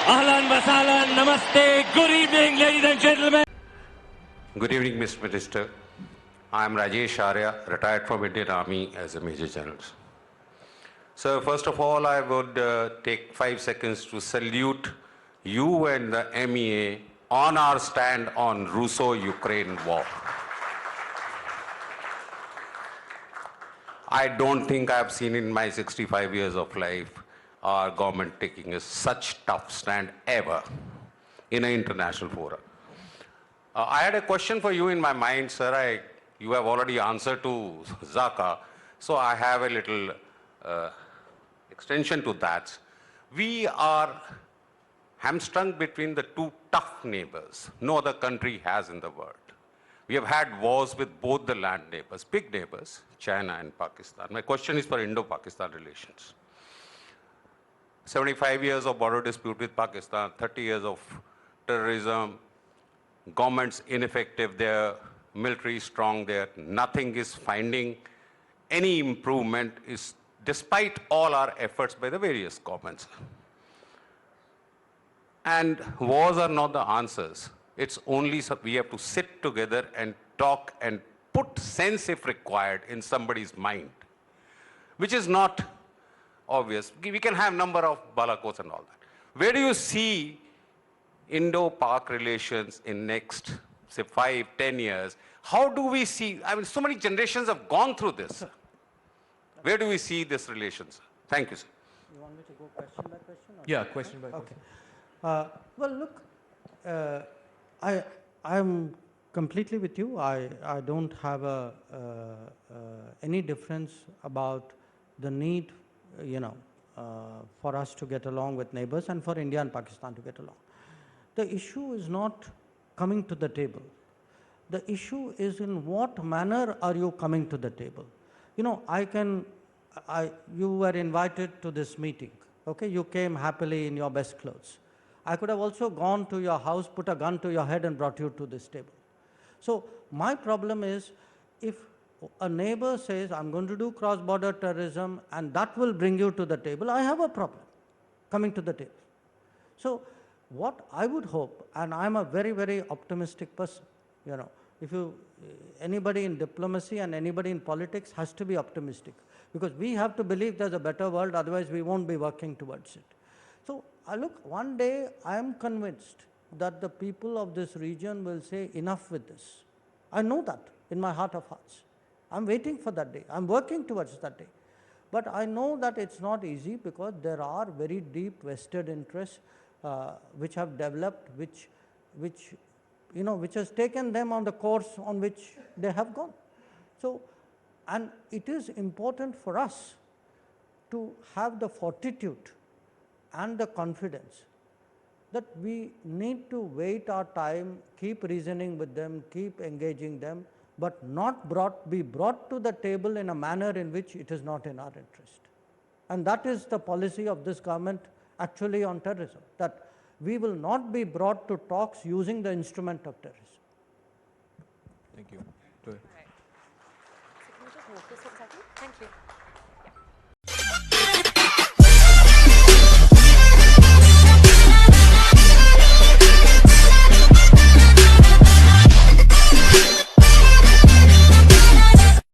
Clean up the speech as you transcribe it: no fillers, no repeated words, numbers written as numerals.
Ahlan wa sahlan, namaste, good evening, ladies and gentlemen. Good evening, Mr. Minister. I am Rajesh Arya, retired from Indian Army as a Major General. So first of all, I would take 5 seconds to salute you and the MEA on our stand on Russo-Ukraine war. I don't think I've seen in my 65 years of life our government taking a such tough stand ever in an international forum. I had a question for you in my mind, sir. You have already answered to Zaka, so I have a little extension to that. We are hamstrung between the two tough neighbors no other country has in the world. We have had wars with both the land neighbors, big neighbors, China and Pakistan. My question is for Indo-Pakistan relations. 75 years of border dispute with Pakistan, 30 years of terrorism, government's ineffective there, military strong there, nothing is finding any improvement is despite all our efforts by the various governments. And wars are not the answers. It's only we have to sit together and talk and put sense if required in somebody's mind, which is not obvious. We can have number of balakos and all that. Where do you see Indo-Pak relations in next, say, 5, 10 years? How do we see, I mean, so many generations have gone through this. Where do we see this relations? Thank you, sir. You want me to go question by question? Yeah, question by question. Okay. Well, look, I'm completely with you. I don't have any difference about the need, for us to get along with neighbors and for India and Pakistan to get along. The issue is not coming to the table. The issue is in what manner are you coming to the table? You were invited to this meeting. Okay, you came happily in your best clothes. I could have also gone to your house, put a gun to your head and brought you to this table. So my problem is, if a neighbor says, I'm going to do cross-border terrorism and that will bring you to the table, I have a problem coming to the table. So what I would hope, and I'm a very, very optimistic person, if anybody in diplomacy and anybody in politics has to be optimistic, because we have to believe there's a better world, otherwise we won't be working towards it. So look, one day I am convinced that the people of this region will say enough with this. I know that in my heart of hearts. I'm waiting for that day. I'm working towards that day. But I know that it's not easy because there are very deep vested interests which have developed, which has taken them on the course on which they have gone. So, and it is important for us to have the fortitude and the confidence that we need to wait our time, keep reasoning with them, keep engaging them, but not be brought to the table in a manner in which it is not in our interest. And that is the policy of this government actually on terrorism, that we will not be brought to talks using the instrument of terrorism. Thank you. Go ahead. All right. So can we just move this a second? Thank you.